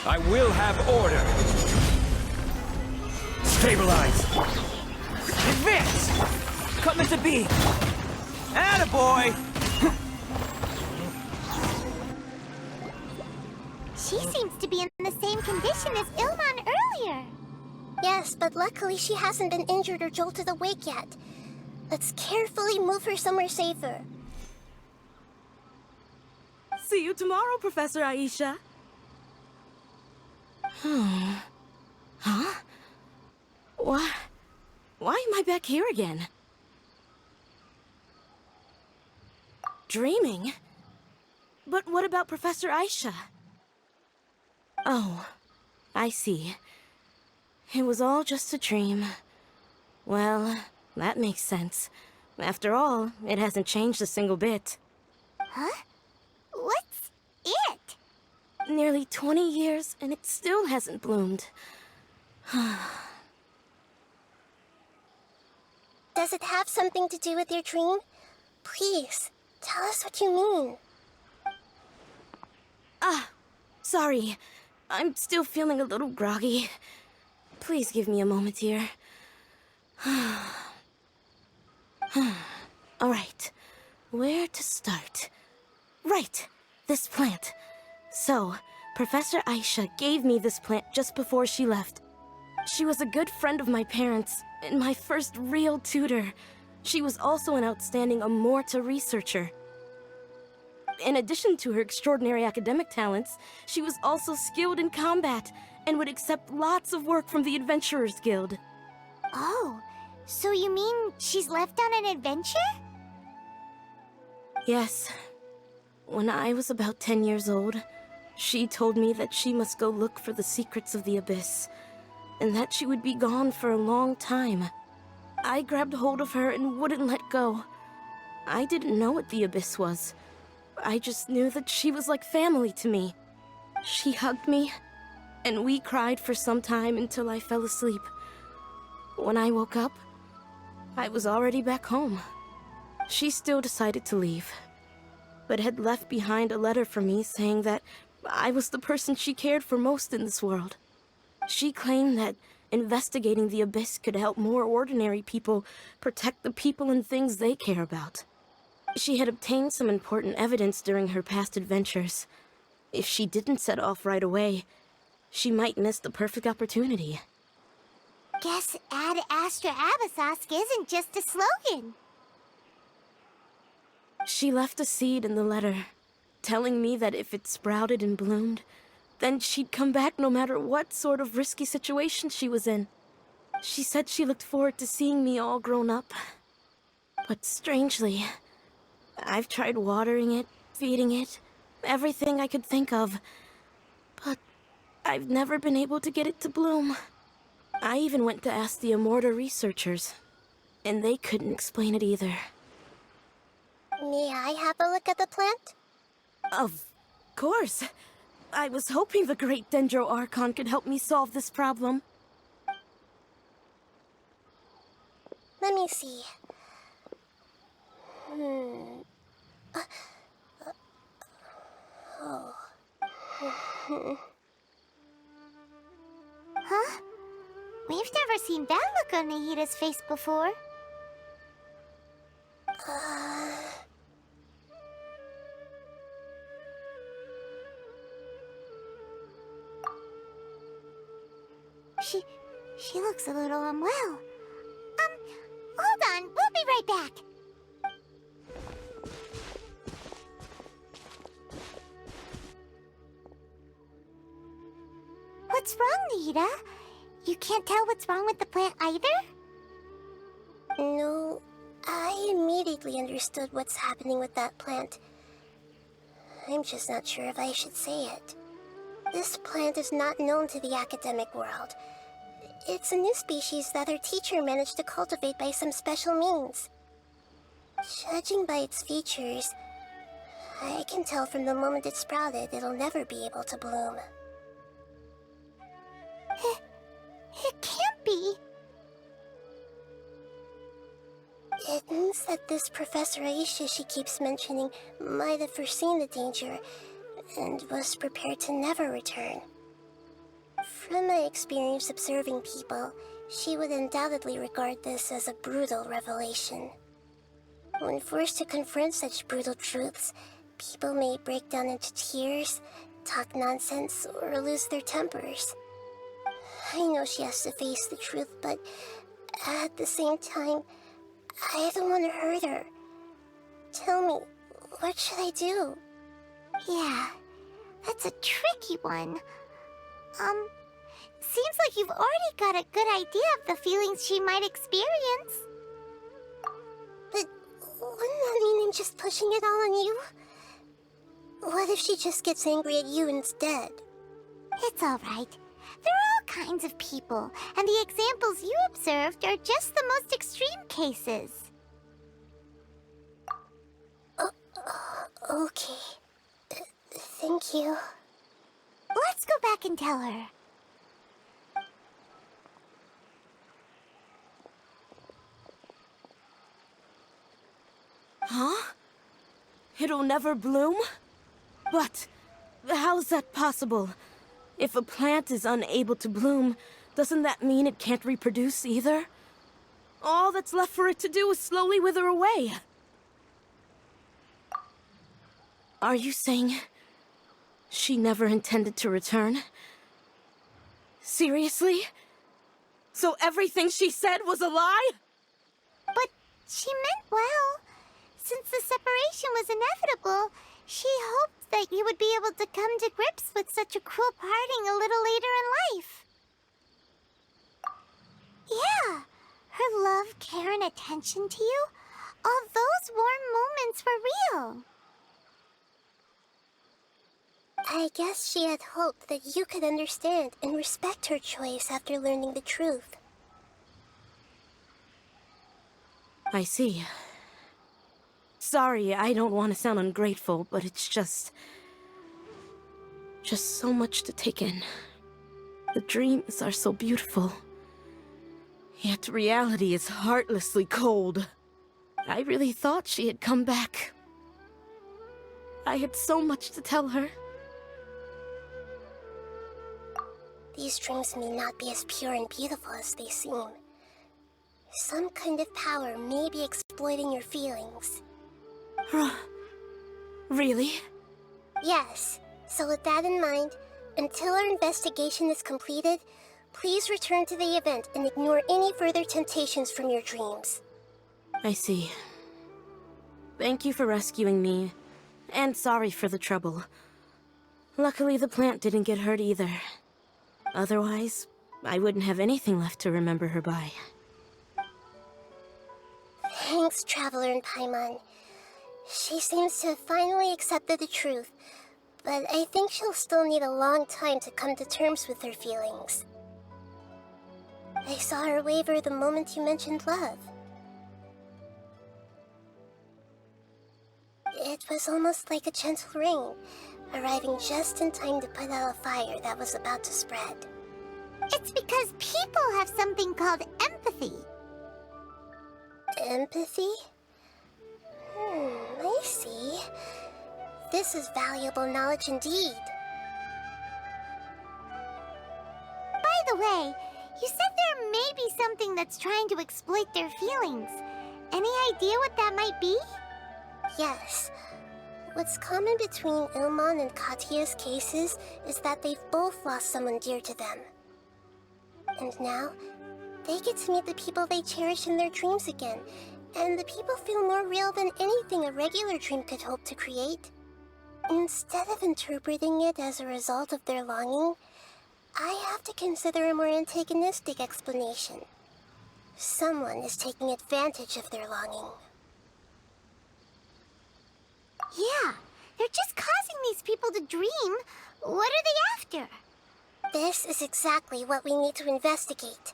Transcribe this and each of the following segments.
I will have order. Stabilize. Advance! Coming to be! Attaboy! She seems to be in the same condition as Ilman earlier. Yes, but luckily she hasn't been injured or jolted awake yet. Let's carefully move her somewhere safer. See you tomorrow, Professor Aisha. Huh? Why am I back here again? Dreaming? But what about Professor Aisha? Oh, I see. It was all just a dream. Well, that makes sense. After all, it hasn't changed a single bit. Huh? What's it? Nearly 20 years, and it still hasn't bloomed. Does it have something to do with your dream? Please, tell us what you mean. Sorry. I'm still feeling a little groggy. Please give me a moment here. Alright, where to start? Right, this plant. So, Professor Aisha gave me this plant just before she left. She was a good friend of my parents, and my first real tutor. She was also an outstanding Amorta researcher. In addition to her extraordinary academic talents, she was also skilled in combat, and would accept lots of work from the Adventurers Guild. Oh, so you mean she's left on an adventure? Yes. When I was about 10 years old, she told me that she must go look for the secrets of the Abyss, and that she would be gone for a long time. I grabbed hold of her and wouldn't let go. I didn't know what the Abyss was. I just knew that she was like family to me. She hugged me, and we cried for some time until I fell asleep. When I woke up, I was already back home. She still decided to leave, but had left behind a letter for me saying that I was the person she cared for most in this world. She claimed that investigating the Abyss could help more ordinary people protect the people and things they care about. She had obtained some important evidence during her past adventures. If she didn't set off right away, she might miss the perfect opportunity. Guess Ad Astra Abyssosque isn't just a slogan. She left a seed in the letter, telling me that if it sprouted and bloomed, then she'd come back no matter what sort of risky situation she was in. She said she looked forward to seeing me all grown up. But strangely, I've tried watering it, feeding it, everything I could think of, but I've never been able to get it to bloom. I even went to ask the Amorta researchers, and they couldn't explain it either. May I have a look at the plant? Of course. I was hoping the Great Dendro Archon could help me solve this problem. Let me see. Huh? We've never seen that look on Nahida's face before. She looks a little unwell. Hold on, we'll be right back. What's wrong, Nahida? You can't tell what's wrong with the plant either? No, I immediately understood what's happening with that plant. I'm just not sure if I should say it. This plant is not known to the academic world. It's a new species that our teacher managed to cultivate by some special means. Judging by its features, I can tell from the moment it sprouted it'll never be able to bloom. It can't be. It means that this Professor Aisha she keeps mentioning might have foreseen the danger and was prepared to never return. From my experience observing people, she would undoubtedly regard this as a brutal revelation. When forced to confront such brutal truths, people may break down into tears, talk nonsense, or lose their tempers. I know she has to face the truth, but at the same time, I don't want to hurt her. Tell me, what should I do? Yeah, that's a tricky one. Seems like you've already got a good idea of the feelings she might experience. But wouldn't that mean I'm just pushing it all on you? What if she just gets angry at you instead? It's all right. There are all kinds of people, and the examples you observed are just the most extreme cases. Okay. Thank you. Let's go back and tell her. Huh? It'll never bloom? But how's that possible? If a plant is unable to bloom, doesn't that mean it can't reproduce either? All that's left for it to do is slowly wither away. Are you saying she never intended to return? Seriously? So everything she said was a lie? But she meant well. Since the separation was inevitable, she hoped that you would be able to come to grips with such a cruel parting a little later in life. Yeah, her love, care, and attention to you, all those warm moments were real. I guess she had hoped that you could understand and respect her choice after learning the truth. I see. Sorry, I don't want to sound ungrateful, but it's just so much to take in. The dreams are so beautiful. Yet reality is heartlessly cold. I really thought she had come back. I had so much to tell her. These dreams may not be as pure and beautiful as they seem. Some kind of power may be exploiting your feelings. Really? Yes. So with that in mind, until our investigation is completed, please return to the event and ignore any further temptations from your dreams. I see. Thank you for rescuing me, and sorry for the trouble. Luckily, the plant didn't get hurt either. Otherwise, I wouldn't have anything left to remember her by. Thanks, Traveler and Paimon. She seems to have finally accepted the truth, but I think she'll still need a long time to come to terms with her feelings. I saw her waver the moment you mentioned love. It was almost like a gentle rain, arriving just in time to put out a fire that was about to spread. It's because people have something called empathy. Empathy? I see. This is valuable knowledge indeed. By the way, you said there may be something that's trying to exploit their feelings. Any idea what that might be? Yes. What's common between Ilmon and Katya's cases is that they've both lost someone dear to them. And now, they get to meet the people they cherish in their dreams again, and the people feel more real than anything a regular dream could hope to create. Instead of interpreting it as a result of their longing, I have to consider a more antagonistic explanation. Someone is taking advantage of their longing. Yeah, they're just causing these people to dream. What are they after? This is exactly what we need to investigate.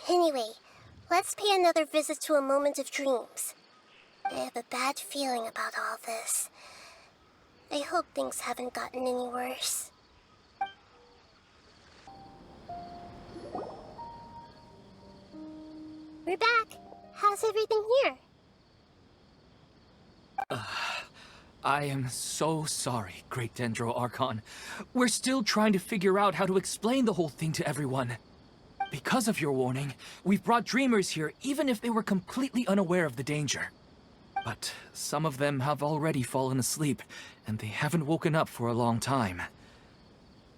Anyway, let's pay another visit to a moment of dreams. I have a bad feeling about all this. I hope things haven't gotten any worse. We're back. How's everything here? I am so sorry, Great Dendro Archon. We're still trying to figure out how to explain the whole thing to everyone. Because of your warning, we've brought dreamers here even if they were completely unaware of the danger. But some of them have already fallen asleep, and they haven't woken up for a long time.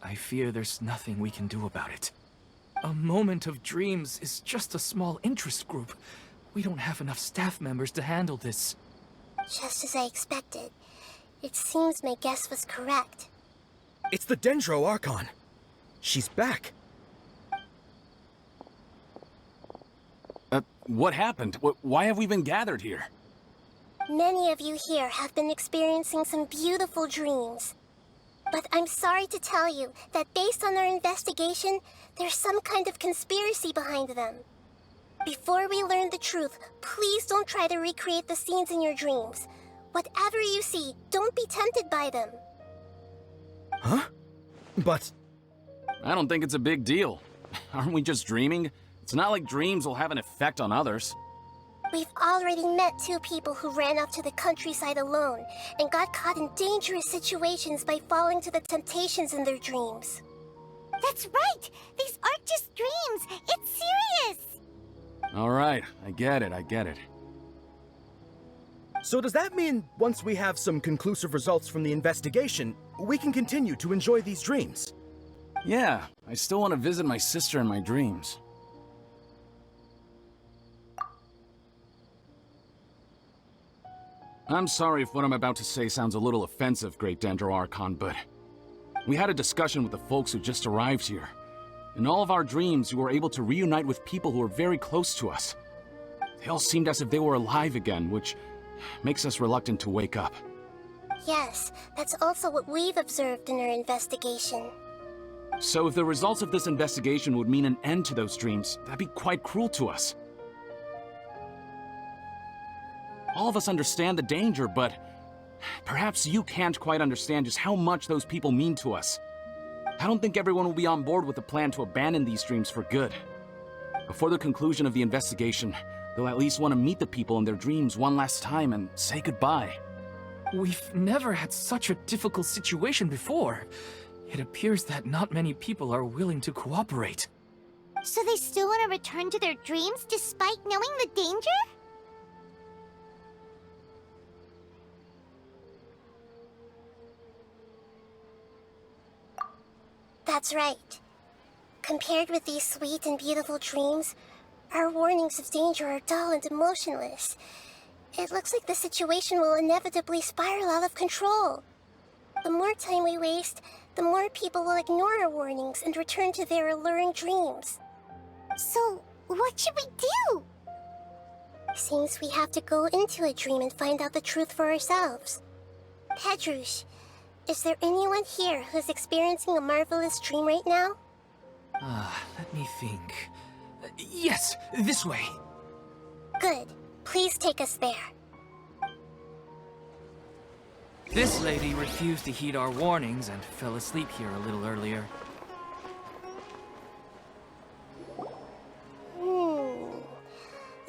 I fear there's nothing we can do about it. A moment of dreams is just a small interest group. We don't have enough staff members to handle this. Just as I expected. It seems my guess was correct. It's the Dendro Archon. She's back. What happened? Why have we been gathered here? Many of you here have been experiencing some beautiful dreams. But I'm sorry to tell you that based on our investigation, there's some kind of conspiracy behind them. Before we learn the truth, please don't try to recreate the scenes in your dreams. Whatever you see, don't be tempted by them. Huh? But... I don't think it's a big deal. Aren't we just dreaming? It's not like dreams will have an effect on others. We've already met 2 people who ran off to the countryside alone and got caught in dangerous situations by falling to the temptations in their dreams. That's right! These aren't just dreams! It's serious! Alright, I get it. so does that mean once we have some conclusive results from the investigation, we can continue to enjoy these dreams? Yeah, I still want to visit my sister in my dreams. I'm sorry if what I'm about to say sounds a little offensive, Great Dendro Archon, but we had a discussion with the folks who just arrived here. In all of our dreams, we were able to reunite with people who were very close to us. They all seemed as if they were alive again, which makes us reluctant to wake up. Yes, that's also what we've observed in our investigation. So if the results of this investigation would mean an end to those dreams, that'd be quite cruel to us. All of us understand the danger, but perhaps you can't quite understand just how much those people mean to us. I don't think everyone will be on board with the plan to abandon these dreams for good. Before the conclusion of the investigation, they'll at least want to meet the people in their dreams one last time and say goodbye. We've never had such a difficult situation before. It appears that not many people are willing to cooperate. So they still want to return to their dreams despite knowing the danger? That's right. Compared with these sweet and beautiful dreams, our warnings of danger are dull and emotionless. It looks like the situation will inevitably spiral out of control. The more time we waste, the more people will ignore our warnings and return to their alluring dreams. So, what should we do? Seems we have to go into a dream and find out the truth for ourselves. Pedrush, is there anyone here who's experiencing a marvelous dream right now? Let me think. Yes, this way. Good. Please take us there. This lady refused to heed our warnings and fell asleep here a little earlier.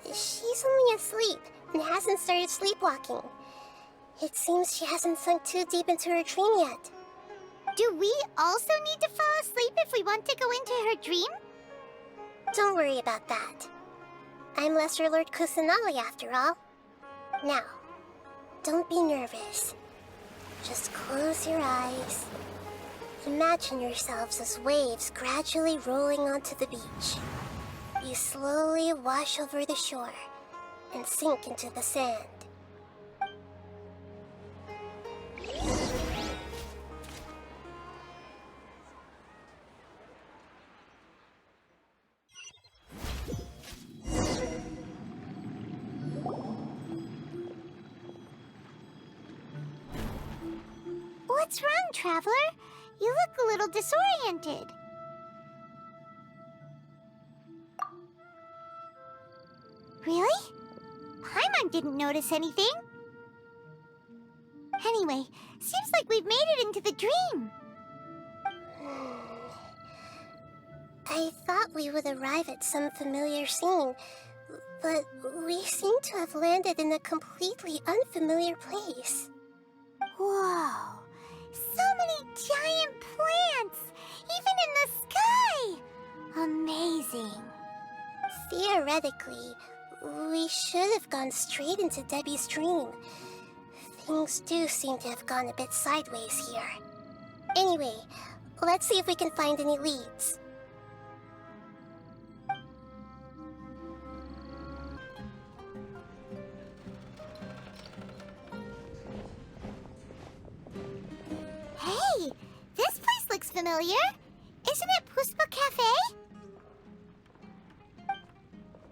She's only asleep and hasn't started sleepwalking. It seems she hasn't sunk too deep into her dream yet. Do we also need to fall asleep if we want to go into her dream? Don't worry about that. I'm Lesser Lord Kusanali after all. Now, don't be nervous. Just close your eyes. Imagine yourselves as waves gradually rolling onto the beach. You slowly wash over the shore and sink into the sand. What's wrong, Traveler? You look a little disoriented. Really? Paimon didn't notice anything. Anyway, seems like we've made it into the dream. I thought we would arrive at some familiar scene, but we seem to have landed in a completely unfamiliar place. Whoa! So many giant plants! Even in the sky! Amazing. Theoretically, we should have gone straight into Debbie's dream. Things do seem to have gone a bit sideways here. Anyway, let's see if we can find any leads. Hey, this place looks familiar. Isn't it Puspa Cafe?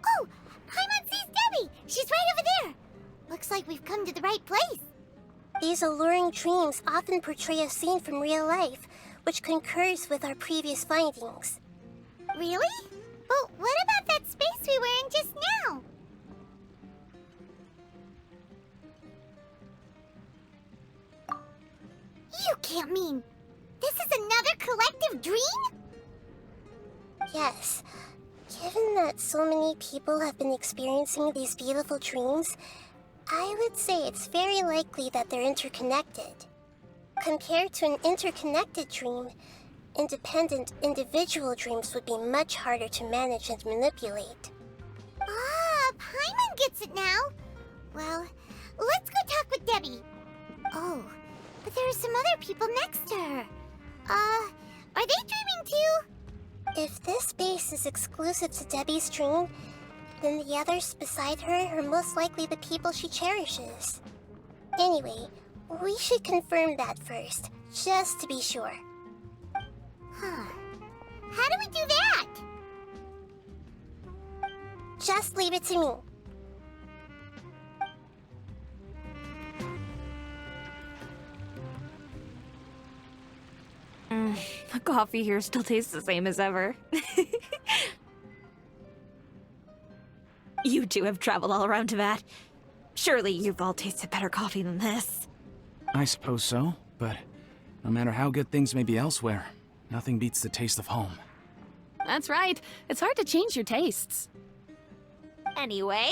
Oh, Paimon sees Debbie. She's right over there. Looks like we've come to the right place. These alluring dreams often portray a scene from real life, which concurs with our previous findings. Really? But what about that space we were in just now? You can't mean this is another collective dream? Yes. Given that so many people have been experiencing these beautiful dreams, I would say it's very likely that they're interconnected. Compared to an interconnected dream, independent individual dreams would be much harder to manage and manipulate. Ah, Paimon gets it now. Well, let's go talk with Debbie. Oh, but there are some other people next to her. Are they dreaming too? If this space is exclusive to Debbie's dream, then the others beside her are most likely the people she cherishes. Anyway, we should confirm that first, just to be sure. Huh. How do we do that? Just leave it to me. The coffee here still tastes the same as ever. You two have traveled all around Tibet. Surely you've all tasted better coffee than this. I suppose so, but no matter how good things may be elsewhere, nothing beats the taste of home. That's right. It's hard to change your tastes. Anyway,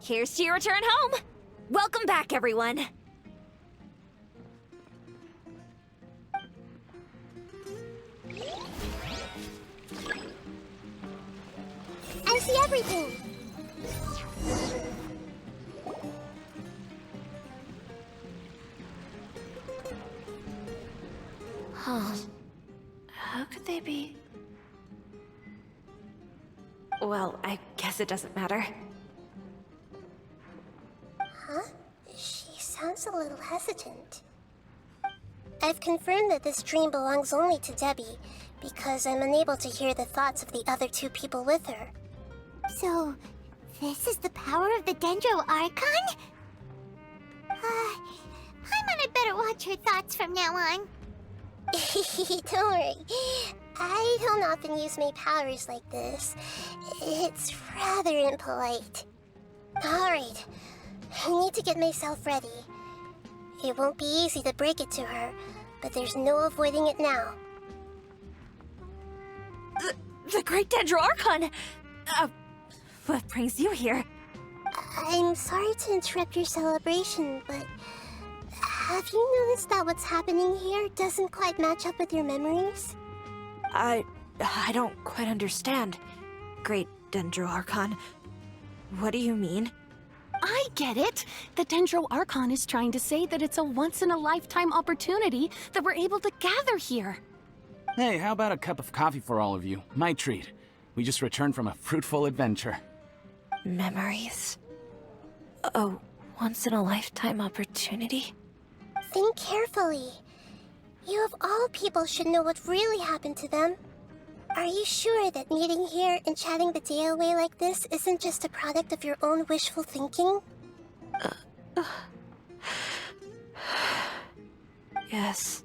here's to your return home. Welcome back, everyone. I see everything! Huh. How could they be? Well, I guess it doesn't matter. Huh? She sounds a little hesitant. I've confirmed that this dream belongs only to Debbie, because I'm unable to hear the thoughts of the other two people with her. So, this is the power of the Dendro Archon? Paimon had better watch her thoughts from now on. Don't worry. I don't often use my powers like this. It's rather impolite. Alright, I need to get myself ready. It won't be easy to break it to her, but there's no avoiding it now. The Great Dendro Archon! What brings you here? I'm sorry to interrupt your celebration, but have you noticed that what's happening here doesn't quite match up with your memories? I don't quite understand. Great Dendro Archon. What do you mean? I get it. The Dendro Archon is trying to say that it's a once-in-a-lifetime opportunity that we're able to gather here. Hey, how about a cup of coffee for all of you? My treat. We just returned from a fruitful adventure. Memories. A once-in-a-lifetime opportunity? Think carefully. You of all people should know what really happened to them. Are you sure that meeting here and chatting the day away like this isn't just a product of your own wishful thinking? Yes.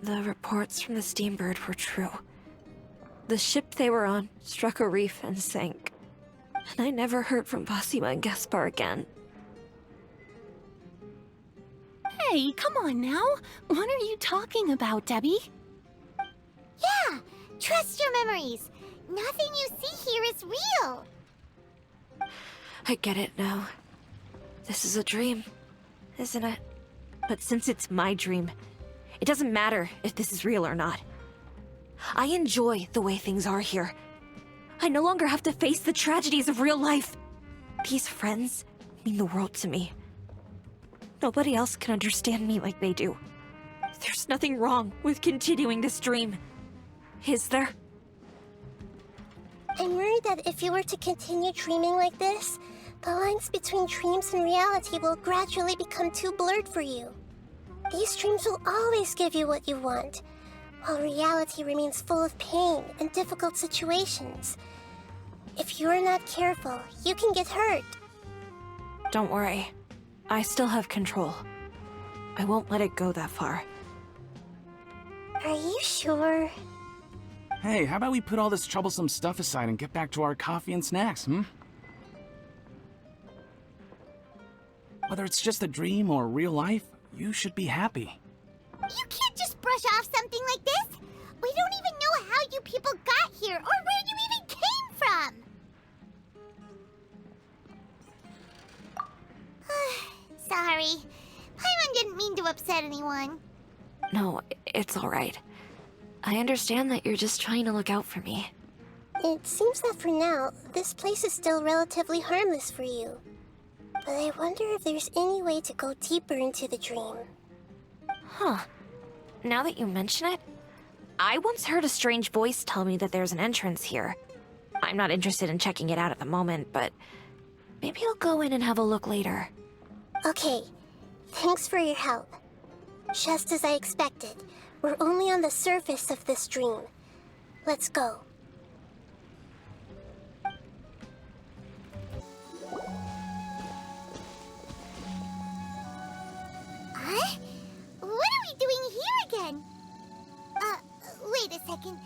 The reports from the Steambird were true. The ship they were on struck a reef and sank. And I never heard from Basima and Gaspar again. Hey, come on now. What are you talking about, Debbie? Yeah, trust your memories. Nothing you see here is real. I get it now. This is a dream, isn't it? But since it's my dream, it doesn't matter if this is real or not. I enjoy the way things are here. I no longer have to face the tragedies of real life. These friends mean the world to me. Nobody else can understand me like they do. There's nothing wrong with continuing this dream. Is there? I'm worried that if you were to continue dreaming like this, the lines between dreams and reality will gradually become too blurred for you. These dreams will always give you what you want, while reality remains full of pain and difficult situations. If you're not careful, you can get hurt. Don't worry. I still have control. I won't let it go that far. Are you sure? Hey, how about we put all this troublesome stuff aside and get back to our coffee and snacks, hmm? Whether it's just a dream or real life, you should be happy. You can't just brush off something like this. We don't even know how you people got here or where you even came from. Sorry. Paimon didn't mean to upset anyone. No, it's alright. I understand that you're just trying to look out for me. It seems that for now, this place is still relatively harmless for you. But I wonder if there's any way to go deeper into the dream. Huh. Now that you mention it, I once heard a strange voice tell me that there's an entrance here. I'm not interested in checking it out at the moment, but maybe I'll go in and have a look later. Okay, thanks for your help. Just as I expected, we're only on the surface of this dream. Let's go. Huh? What are we doing here again? Wait a second.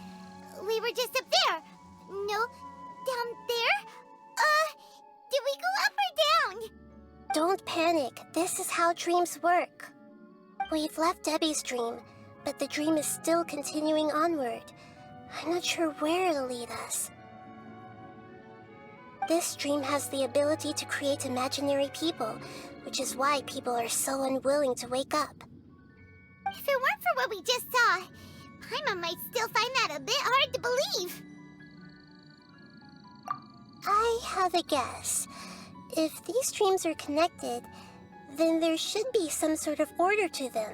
We were just up there. No, down there? Did we go up or down? Don't panic. This is how dreams work. We've left Debbie's dream, but the dream is still continuing onward. I'm not sure where it'll lead us. This dream has the ability to create imaginary people, which is why people are so unwilling to wake up. If it weren't for what we just saw, Paimon might still find that a bit hard to believe. I have a guess. If these dreams are connected, then there should be some sort of order to them.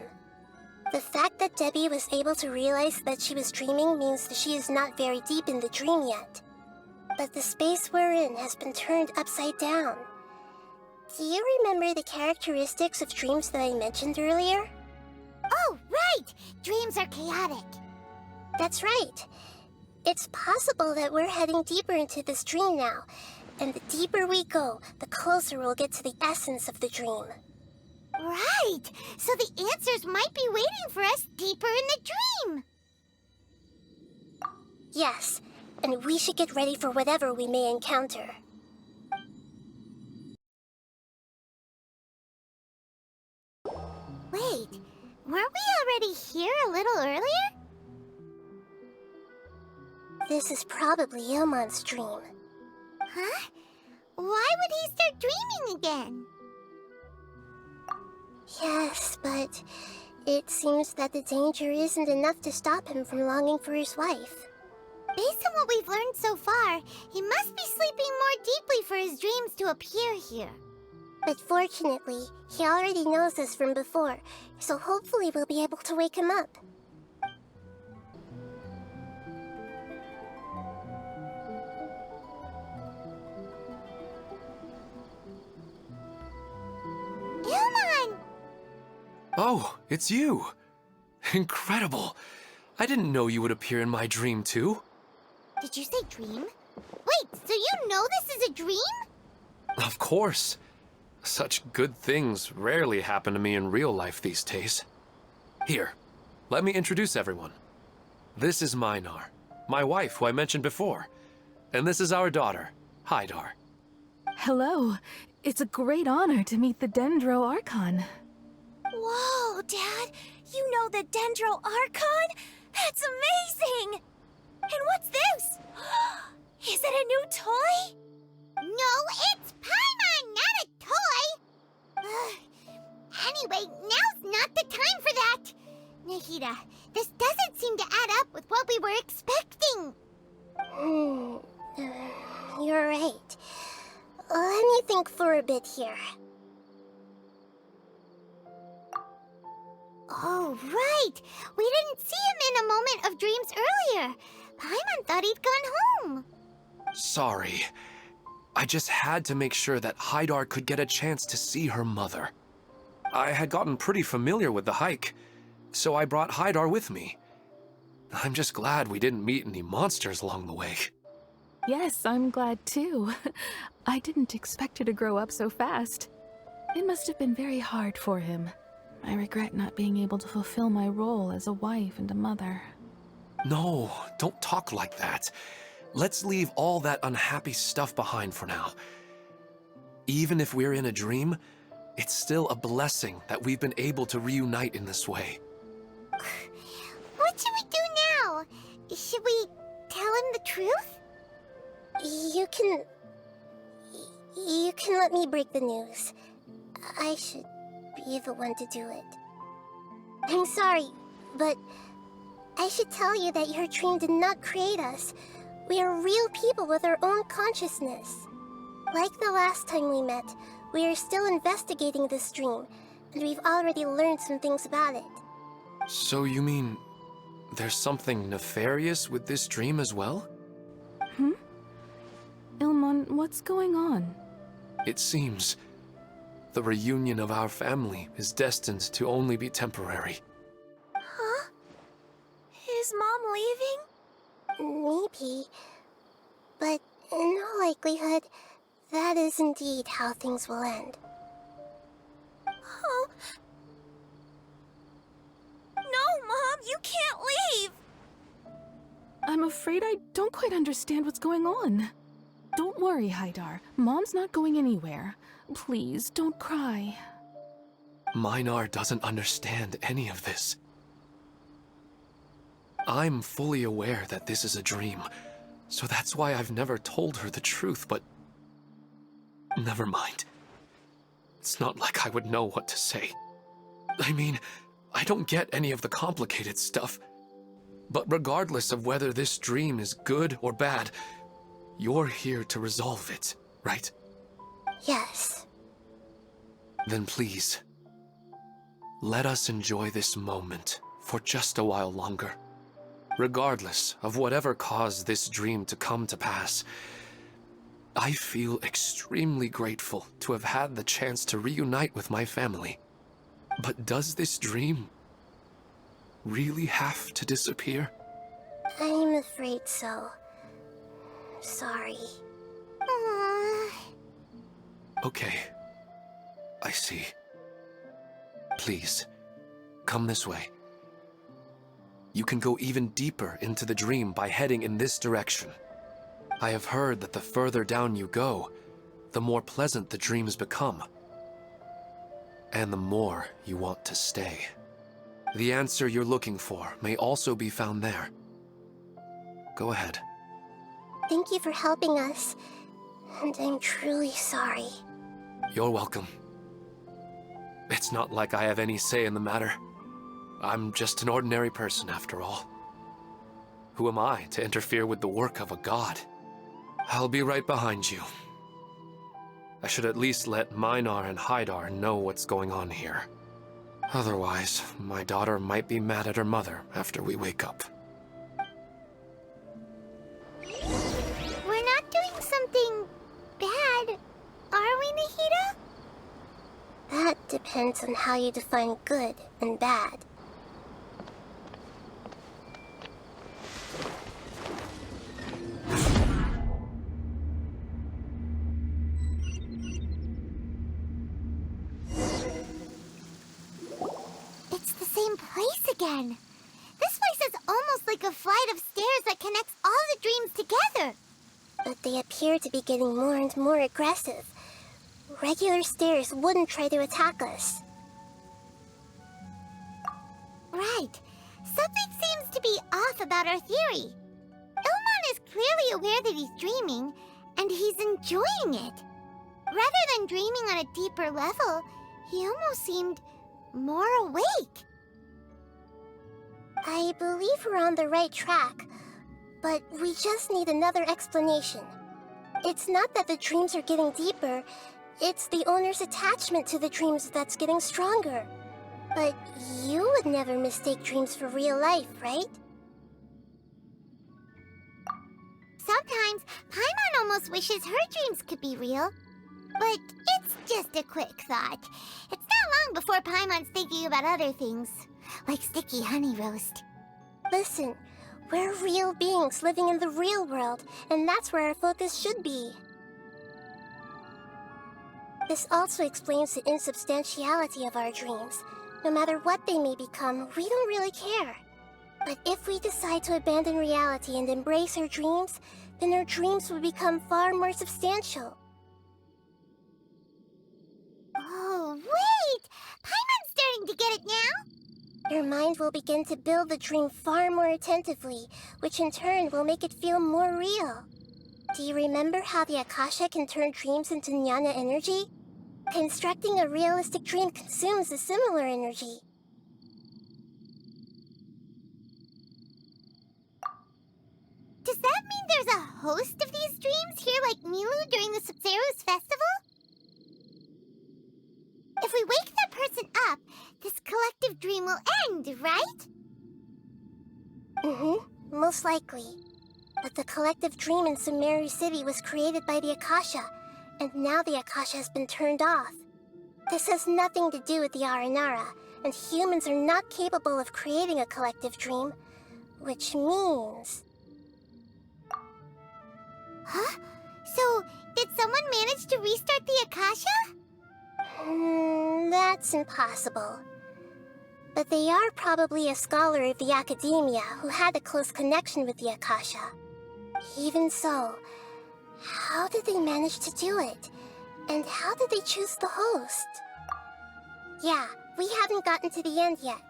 The fact that Debbie was able to realize that she was dreaming means that she is not very deep in the dream yet. But the space we're in has been turned upside down. Do you remember the characteristics of dreams that I mentioned earlier? Oh, right! Dreams are chaotic. That's right. It's possible that we're heading deeper into this dream now, and the deeper we go, the closer we'll get to the essence of the dream. Right! So the answers might be waiting for us deeper in the dream! Yes, and we should get ready for whatever we may encounter. Wait, weren't we already here a little earlier? This is probably Ilmon's dream. Huh? Why would he start dreaming again? Yes, but it seems that the danger isn't enough to stop him from longing for his wife. Based on what we've learned so far, he must be sleeping more deeply for his dreams to appear here. But fortunately, he already knows us from before, so hopefully we'll be able to wake him up. Ilmon! Oh, it's you! Incredible! I didn't know you would appear in my dream, too. Did you say dream? Wait, so you know this is a dream? Of course. Such good things rarely happen to me in real life these days. Here, let me introduce everyone. This is Minar, my wife who I mentioned before. And this is our daughter, Hydar. Hello. It's a great honor to meet the Dendro Archon. Whoa, Dad! You know the Dendro Archon? That's amazing! And what's this? Is it a new toy? No, it's Paimon, not a toy! Anyway, now's not the time for that! Nahida, this doesn't seem to add up with what we were expecting. You're right. Let me think for a bit here. Oh, right! We didn't see him in a moment of dreams earlier. Paimon thought he'd gone home. Sorry. I just had to make sure that Haidar could get a chance to see her mother. I had gotten pretty familiar with the hike, so I brought Haidar with me. I'm just glad we didn't meet any monsters along the way. Yes, I'm glad too. I didn't expect her to grow up so fast. It must have been very hard for him. I regret not being able to fulfill my role as a wife and a mother. No, don't talk like that. Let's leave all that unhappy stuff behind for now. Even if we're in a dream, it's still a blessing that we've been able to reunite in this way. What should we do now? Should we tell him the truth? You can let me break the news. I should be the one to do it. I'm sorry, but I should tell you that your dream did not create us. We are real people with our own consciousness. Like the last time we met, we are still investigating this dream, and we've already learned some things about it. So you mean there's something nefarious with this dream as well? Ilmon, what's going on? It seems the reunion of our family is destined to only be temporary. Huh? Is Mom leaving? Maybe. But in all likelihood, that is indeed how things will end. Oh. No, Mom, you can't leave! I'm afraid I don't quite understand what's going on. Don't worry, Haidar. Mom's not going anywhere. Please, don't cry. Minar doesn't understand any of this. I'm fully aware that this is a dream, so that's why I've never told her the truth, but never mind. It's not like I would know what to say. I mean, I don't get any of the complicated stuff. But regardless of whether this dream is good or bad, you're here to resolve it, right? Yes. Then please, let us enjoy this moment for just a while longer. Regardless of whatever caused this dream to come to pass, I feel extremely grateful to have had the chance to reunite with my family. But does this dream really have to disappear? I'm afraid so. Sorry. Okay. I see. Please, come this way. You can go even deeper into the dream by heading in this direction. I have heard that the further down you go, the more pleasant the dreams become. And the more you want to stay. The answer you're looking for may also be found there. Go ahead. Thank you for helping us, and I'm truly sorry. You're welcome. It's not like I have any say in the matter. I'm just an ordinary person, after all. Who am I to interfere with the work of a god? I'll be right behind you. I should at least let Minar and Haidar know what's going on here. Otherwise, my daughter might be mad at her mother after we wake up. We're not doing something bad, are we, Nahida? That depends on how you define good and bad. It's the same place again. This place is almost like a flight of stairs that connects all the dreams together. But they appear to be getting more and more aggressive. Regular stairs wouldn't try to attack us. Right. Something seems to be off about our theory. Ilmon is clearly aware that he's dreaming, and he's enjoying it. Rather than dreaming on a deeper level, he almost seemed more awake. I believe we're on the right track, but we just need another explanation. It's not that the dreams are getting deeper, it's the owner's attachment to the dreams that's getting stronger. But you would never mistake dreams for real life, right? Sometimes, Paimon almost wishes her dreams could be real. But it's just a quick thought. It's not long before Paimon's thinking about other things, like sticky honey roast. Listen, we're real beings living in the real world, and that's where our focus should be. This also explains the insubstantiality of our dreams. No matter what they may become, we don't really care. But if we decide to abandon reality and embrace our dreams, then our dreams will become far more substantial. Oh, wait! Paimon's starting to get it now? Your mind will begin to build the dream far more attentively, which in turn will make it feel more real. Do you remember how the Akasha can turn dreams into jnana energy? Constructing a realistic dream consumes a similar energy. Does that mean there's a host of these dreams here like Milu during the Sub-Zero's festival? If we wake that person up, this collective dream will end, right? Mm-hmm, most likely. But the collective dream in Sumeru City was created by the Akasha, and now the Akasha has been turned off. This has nothing to do with the Aranara, and humans are not capable of creating a collective dream, which means... Huh? So, did someone manage to restart the Akasha? That's impossible. But they are probably a scholar of the academia who had a close connection with the Akasha. Even so, how did they manage to do it? And how did they choose the host? Yeah, we haven't gotten to the end yet.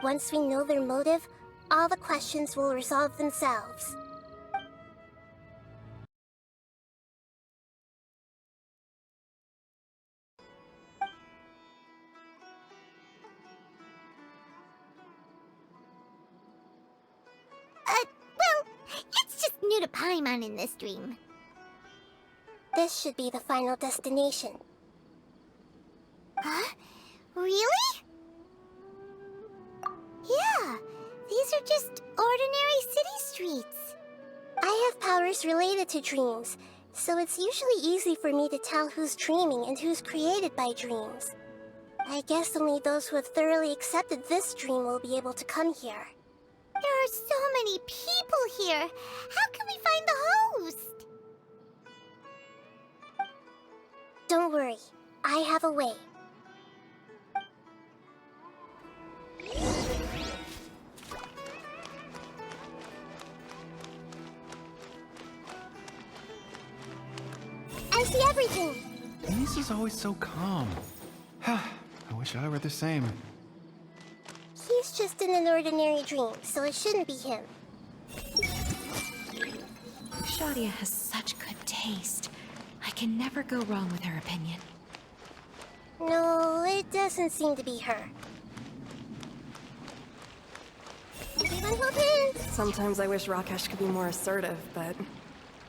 Once we know their motive, all the questions will resolve themselves. Well, it's just new to Paimon in this dream. This should be the final destination. Huh? Really? Yeah, these are just ordinary city streets. I have powers related to dreams, so it's usually easy for me to tell who's dreaming and who's created by dreams. I guess only those who have thoroughly accepted this dream will be able to come here. There are so many people here. How can we find the host? Don't worry, I have a way. I see everything! Lisa's always so calm. I wish I were the same. He's just in an ordinary dream, so it shouldn't be him. Shadia has such good taste. I can never go wrong with her opinion. No, it doesn't seem to be her. Everyone hold hands! Sometimes I wish Rakesh could be more assertive, but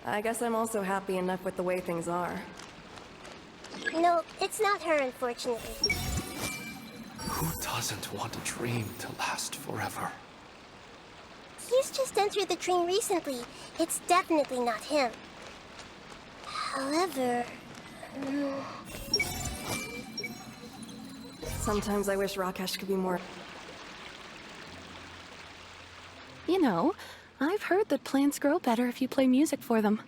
I guess I'm also happy enough with the way things are. No, it's not her, unfortunately. Who doesn't want a dream to last forever? He's just entered the dream recently. It's definitely not him. However... Sometimes I wish Rakesh could be more... You know, I've heard that plants grow better if you play music for them.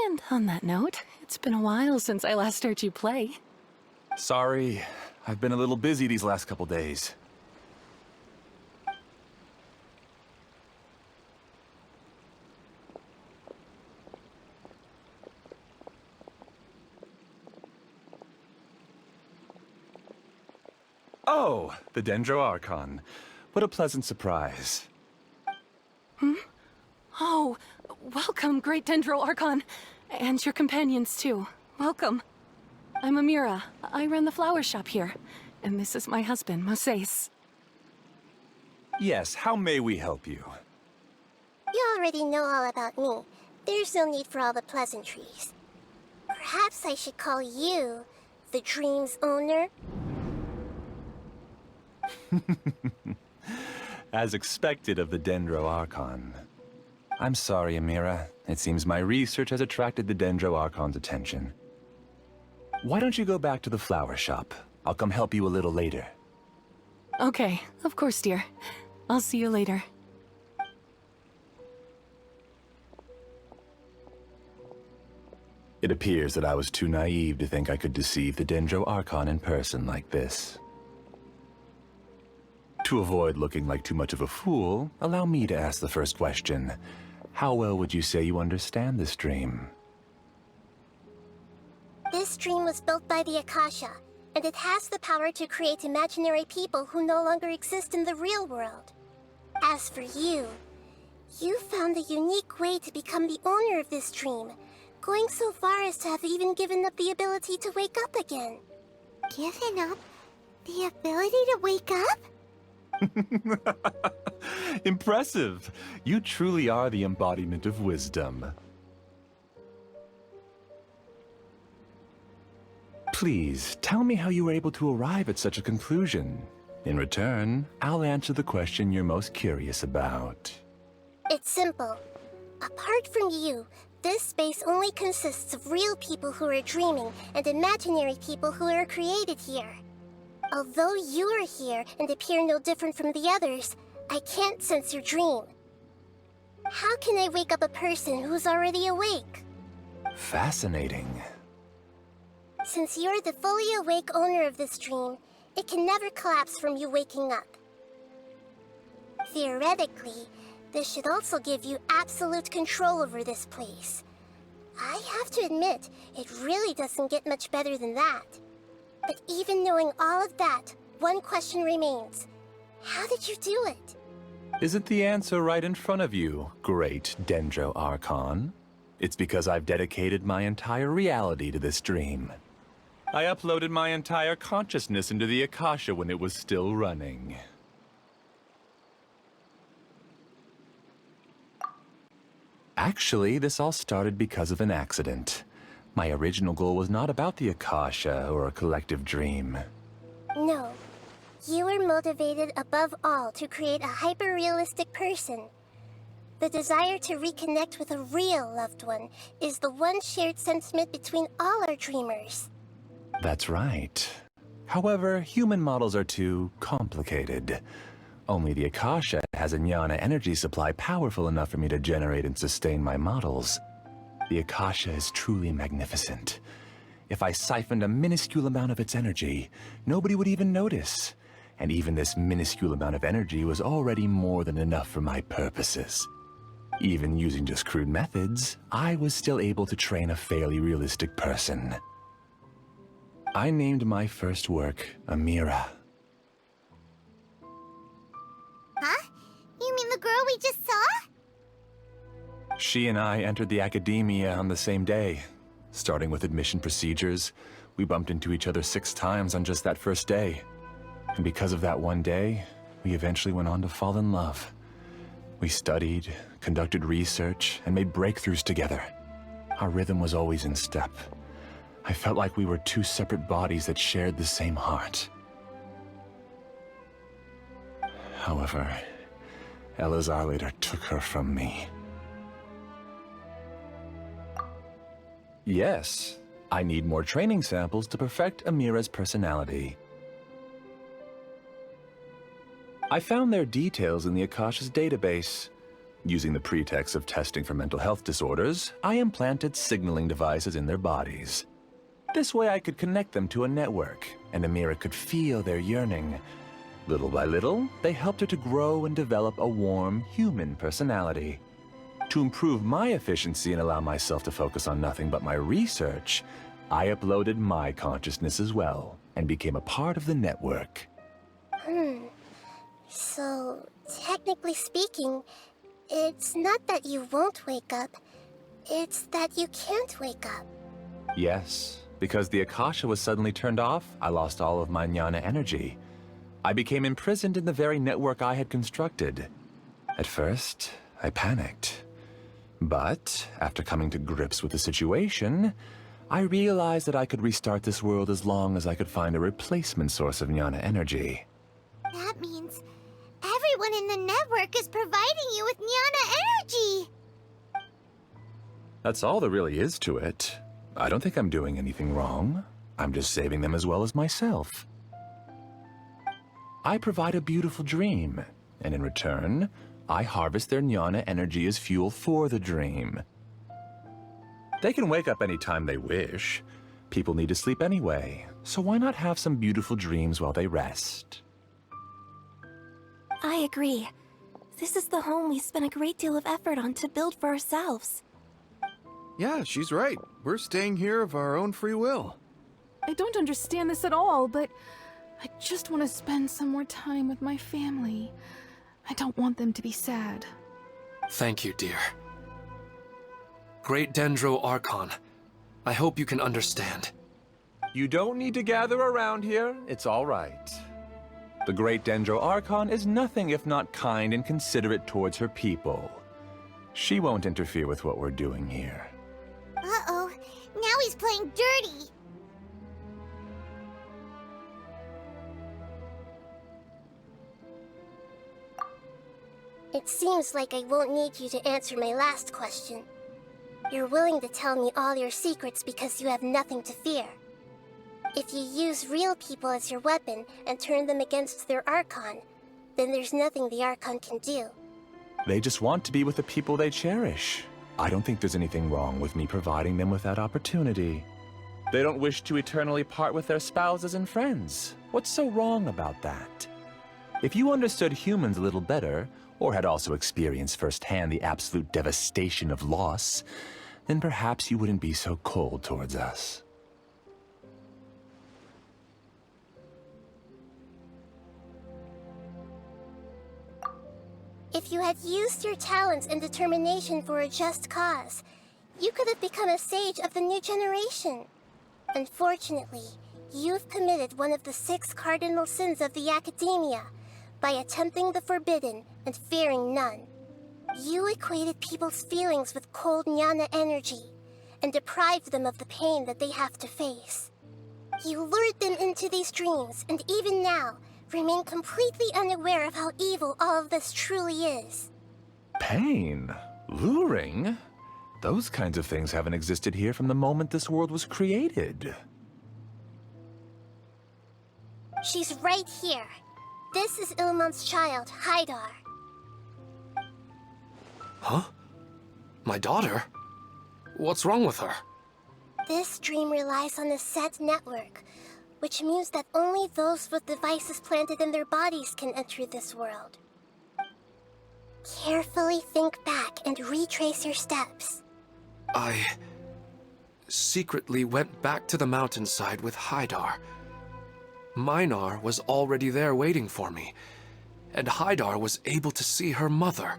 And on that note, it's been a while since I last heard you play. Sorry, I've been a little busy these last couple days. Oh, the Dendro Archon. What a pleasant surprise. Oh, welcome, Great Dendro Archon. And your companions, too. Welcome. I'm Amira. I run the flower shop here. And this is my husband, Moses. Yes, how may we help you? You already know all about me. There's no need for all the pleasantries. Perhaps I should call you the dream's owner? As expected of the Dendro Archon. I'm sorry, Amira. It seems my research has attracted the Dendro Archon's attention. Why don't you go back to the flower shop? I'll come help you a little later. Okay, of course, dear. I'll see you later. It appears that I was too naive to think I could deceive the Dendro Archon in person like this. To avoid looking like too much of a fool, allow me to ask the first question. How well would you say you understand this dream? This dream was built by the Akasha, and it has the power to create imaginary people who no longer exist in the real world. As for you, you found a unique way to become the owner of this dream, going so far as to have even given up the ability to wake up again. Given up the ability to wake up? Impressive! You truly are the embodiment of wisdom. Please, tell me how you were able to arrive at such a conclusion. In return, I'll answer the question you're most curious about. It's simple. Apart from you, this space only consists of real people who are dreaming and imaginary people who are created here. Although you are here and appear no different from the others, I can't sense your dream. How can I wake up a person who's already awake? Fascinating. Since you're the fully awake owner of this dream, it can never collapse from you waking up. Theoretically, this should also give you absolute control over this place. I have to admit, it really doesn't get much better than that. But even knowing all of that, one question remains. How did you do it? Isn't the answer right in front of you, great Dendro Archon? It's because I've dedicated my entire reality to this dream. I uploaded my entire consciousness into the Akasha when it was still running. Actually, this all started because of an accident. My original goal was not about the Akasha or a collective dream. No. You were motivated above all to create a hyper-realistic person. The desire to reconnect with a real loved one is the one shared sentiment between all our dreamers. That's right. However, human models are too complicated. Only the Akasha has a jnana energy supply powerful enough for me to generate and sustain my models. The Akasha is truly magnificent. If I siphoned a minuscule amount of its energy, nobody would even notice. And even this minuscule amount of energy was already more than enough for my purposes. Even using just crude methods, I was still able to train a fairly realistic person. I named my first work Amira. Huh? You mean the girl we just saw? She and I entered the academia on the same day. Starting with admission procedures, we bumped into each other 6 times on just that first day. And because of that one day, we eventually went on to fall in love. We studied, conducted research, and made breakthroughs together. Our rhythm was always in step. I felt like we were 2 separate bodies that shared the same heart. However, Elazar later took her from me. Yes, I need more training samples to perfect Amira's personality. I found their details in the Akasha's database. Using the pretext of testing for mental health disorders, I implanted signaling devices in their bodies. This way I could connect them to a network, and Amira could feel their yearning. Little by little, they helped her to grow and develop a warm, human personality. To improve my efficiency and allow myself to focus on nothing but my research, I uploaded my consciousness as well, and became a part of the network. So, technically speaking, it's not that you won't wake up, it's that you can't wake up. Yes, Because the Akasha was suddenly turned off, I lost all of my jnana energy. I became imprisoned in the very network I had constructed. At first, I panicked. But, after coming to grips with the situation, I realized that I could restart this world as long as I could find a replacement source of jnana energy. That means everyone in the network is providing you with jnana energy! That's all there really is to it. I don't think I'm doing anything wrong. I'm just saving them as well as myself. I provide a beautiful dream, and in return, I harvest their jnana energy as fuel for the dream. They can wake up any time they wish. People need to sleep anyway, so why not have some beautiful dreams while they rest? I agree. This is the home we spent a great deal of effort on to build for ourselves. Yeah, she's right. We're staying here of our own free will. I don't understand this at all, but I just want to spend some more time with my family. I don't want them to be sad. Thank you, dear. Great Dendro Archon, I hope you can understand. You don't need to gather around here. It's all right. The Great Dendro Archon is nothing if not kind and considerate towards her people. She won't interfere with what we're doing here. Uh-oh, now he's playing dirty! It seems like I won't need you to answer my last question. You're willing to tell me all your secrets because you have nothing to fear. If you use real people as your weapon and turn them against their Archon, then there's nothing the Archon can do. They just want to be with the people they cherish. I don't think there's anything wrong with me providing them with that opportunity. They don't wish to eternally part with their spouses and friends. What's so wrong about that? If you understood humans a little better, or had also experienced firsthand the absolute devastation of loss, then perhaps you wouldn't be so cold towards us. If you had used your talents and determination for a just cause, you could have become a sage of the new generation. Unfortunately, you've committed one of the 6 cardinal sins of the Academia by attempting the forbidden and fearing none. You equated people's feelings with cold jnana energy and deprived them of the pain that they have to face. You lured them into these dreams, and even now, remain completely unaware of how evil all of this truly is. Pain? Luring? Those kinds of things haven't existed here from the moment this world was created. She's right here. This is Ilmon's child, Haidar. Huh? My daughter? What's wrong with her? This dream relies on a set network, which means that only those with devices planted in their bodies can enter this world. Carefully think back and retrace your steps. I secretly went back to the mountainside with Haidar. Minar was already there waiting for me, and Haidar was able to see her mother.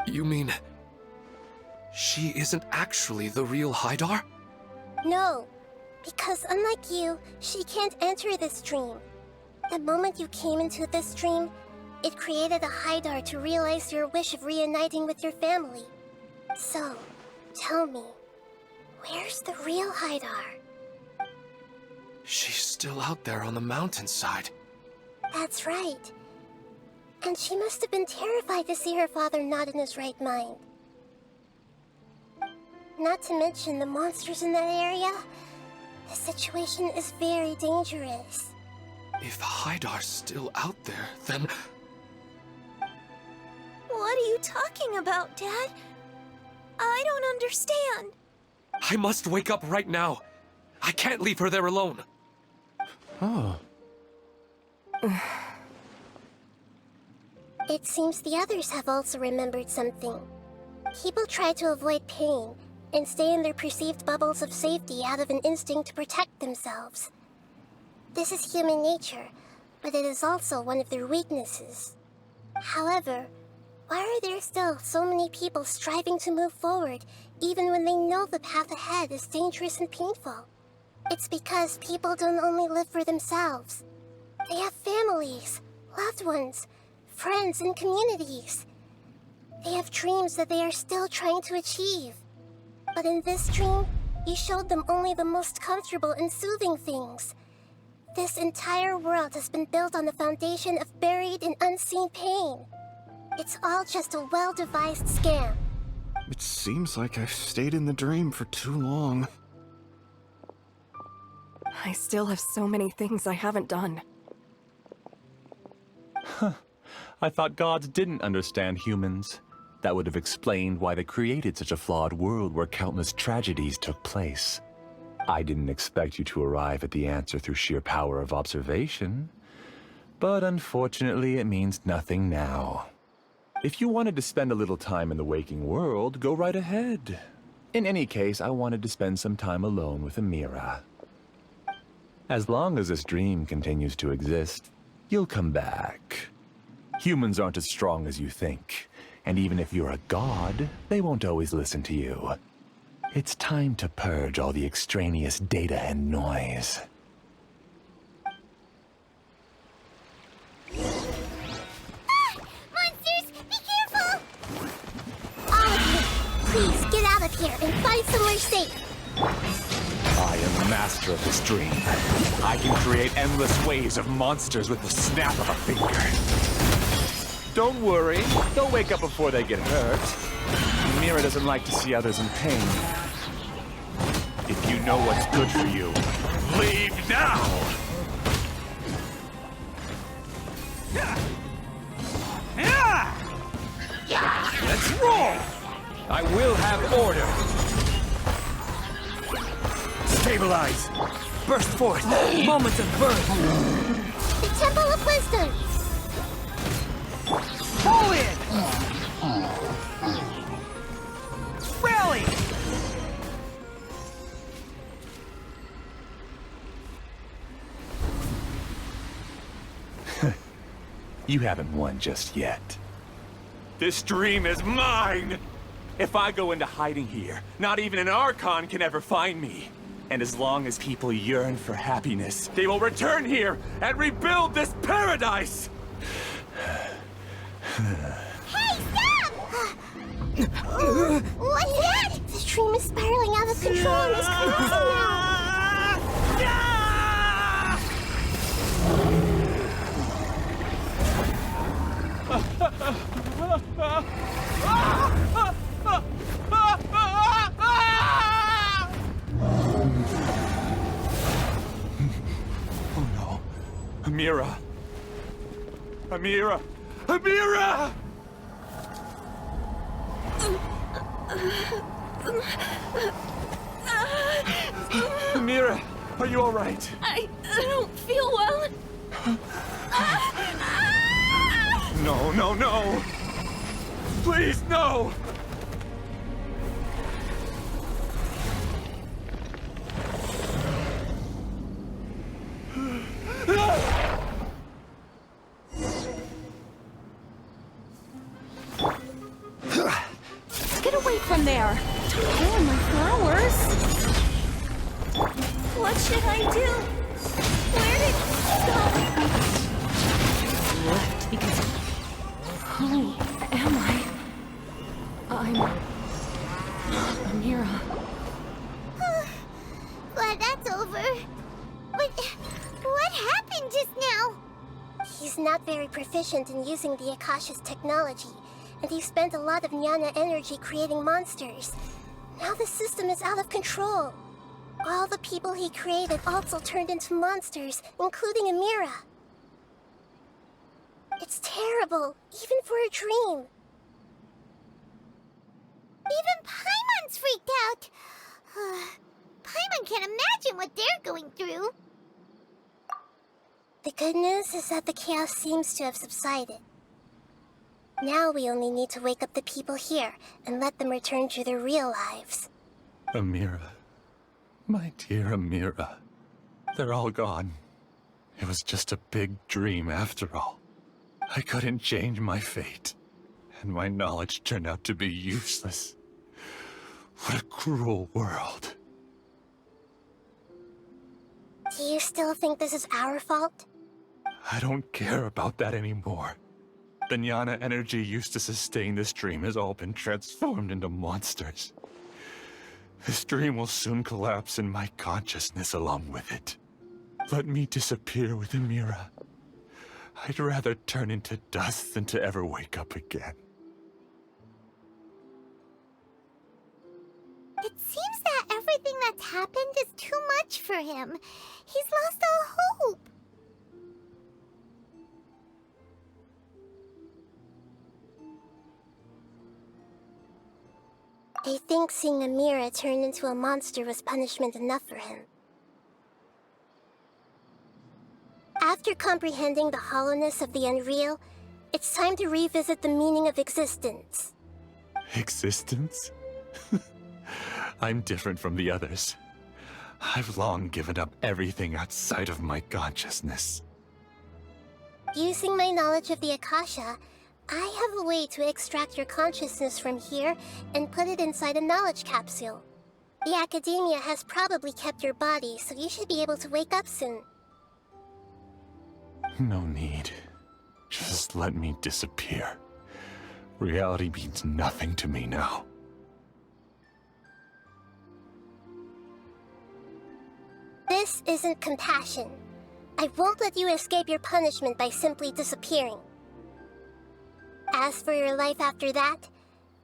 You mean she isn't actually the real Haidar? No, because unlike you, she can't enter this dream. The moment you came into this dream, it created a Haidar to realize your wish of reuniting with your family. So, tell me, where's the real Haidar? She's still out there on the mountainside. That's right. And she must have been terrified to see her father not in his right mind. Not to mention the monsters in that area. The situation is very dangerous. If Haidar's still out there, then... What are you talking about, Dad? I don't understand. I must wake up right now. I can't leave her there alone. Oh. It seems the others have also remembered something. People try to avoid pain and stay in their perceived bubbles of safety out of an instinct to protect themselves. This is human nature, but it is also one of their weaknesses. However, Why are there still so many people striving to move forward, even when they know the path ahead is dangerous and painful? It's because people don't only live for themselves. They have families, loved ones, friends, and communities. They have dreams that they are still trying to achieve. But in this dream, you showed them only the most comfortable and soothing things. This entire world has been built on the foundation of buried and unseen pain. It's all just a well-devised scam. It seems like I've stayed in the dream for too long. I still have so many things I haven't done. I thought gods didn't understand humans. That would have explained why they created such a flawed world where countless tragedies took place. I didn't expect you to arrive at the answer through sheer power of observation. But unfortunately, it means nothing now. If you wanted to spend a little time in the waking world, go right ahead. In any case, I wanted to spend some time alone with Amira. As long as this dream continues to exist, you'll come back. Humans aren't as strong as you think, and even if you're a god, they won't always listen to you. It's time to purge all the extraneous data and noise. Monsters, be careful! All of you, please get out of here and find somewhere safe. I am the master of this dream. I can create endless waves of monsters with the snap of a finger. Don't worry, they'll wake up before they get hurt. Mira doesn't like to see others in pain. If you know what's good for you, leave now! Let's roll! I will have order! Stabilize! Burst forth! Moments of birth! The Temple of Wisdom! Fall in! Rally! You haven't won just yet. This dream is mine! If I go into hiding here, not even an Archon can ever find me. And as long as people yearn for happiness, they will return here and rebuild this paradise! Hey, stop! What's that? This dream is spiraling out of control and is collapsing now. Oh no. Amira. Amira! Amira! Amira, are you all right? I don't feel well. No, no, no! Please, no! Get away from there! Don't ruin my flowers! What should I do? Where did it go? Left because... Who am I? I'm... Amira. Glad that's over. What happened just now? He's not very proficient in using the Akasha's technology, and he spent a lot of Jnana energy creating monsters. Now the system is out of control. All the people he created also turned into monsters, including Amira. It's terrible, even for a dream. Even Paimon's freaked out. Paimon can't imagine what they're going through. The good news is that the chaos seems to have subsided. Now we only need to wake up the people here and let them return to their real lives. Amira. My dear Amira. They're all gone. It was just a big dream after all. I couldn't change my fate. and my knowledge turned out to be useless. What a cruel world. Do you still think this is our fault? I don't care about that anymore. The jnana energy used to sustain this dream has all been transformed into monsters. This dream will soon collapse and my consciousness along with it. Let me disappear with Amira. I'd rather turn into dust than to ever wake up again. It seems that everything that's happened is too much for him. He's lost all hope. I think seeing Amira turn into a monster was punishment enough for him. After comprehending the hollowness of the unreal, it's time to revisit the meaning of existence. Existence? I'm different from the others. I've long given up everything outside of my consciousness. Using my knowledge of the Akasha, I have a way to extract your consciousness from here and put it inside a knowledge capsule. The Academia has probably kept your body, so you should be able to wake up soon. No need. Just let me disappear. Reality means nothing to me now. This isn't compassion. I won't let you escape your punishment by simply disappearing. As for your life after that,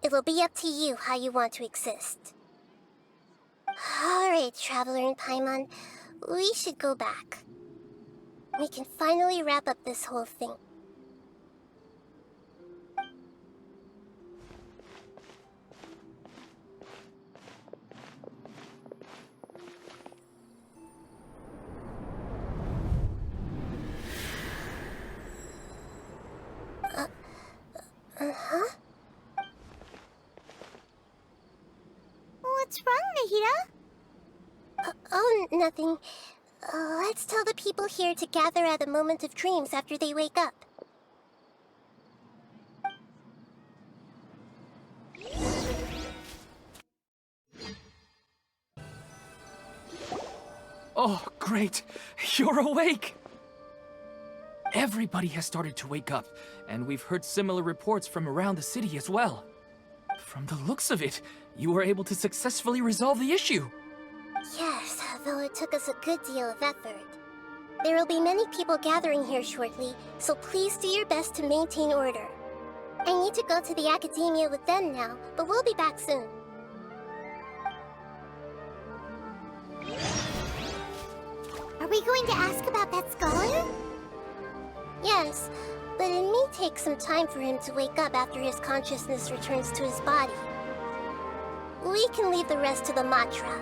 it will be up to you how you want to exist. Alright, Traveler and Paimon, we should go back. We can finally wrap up this whole thing. Huh? What's wrong, Nahida? Oh, nothing. Let's tell the people here to gather at a moment of dreams after they wake up. Oh, great! You're awake! Everybody has started to wake up, and we've heard similar reports from around the city as well. From the looks of it, you were able to successfully resolve the issue. Yes, though it took us a good deal of effort. There will be many people gathering here shortly, so please do your best to maintain order. I need to go to the Academia with them now, but we'll be back soon. Are we going to ask about that scholar? Yes, but it may take some time for him to wake up after his consciousness returns to his body. We can leave the rest to the mantra.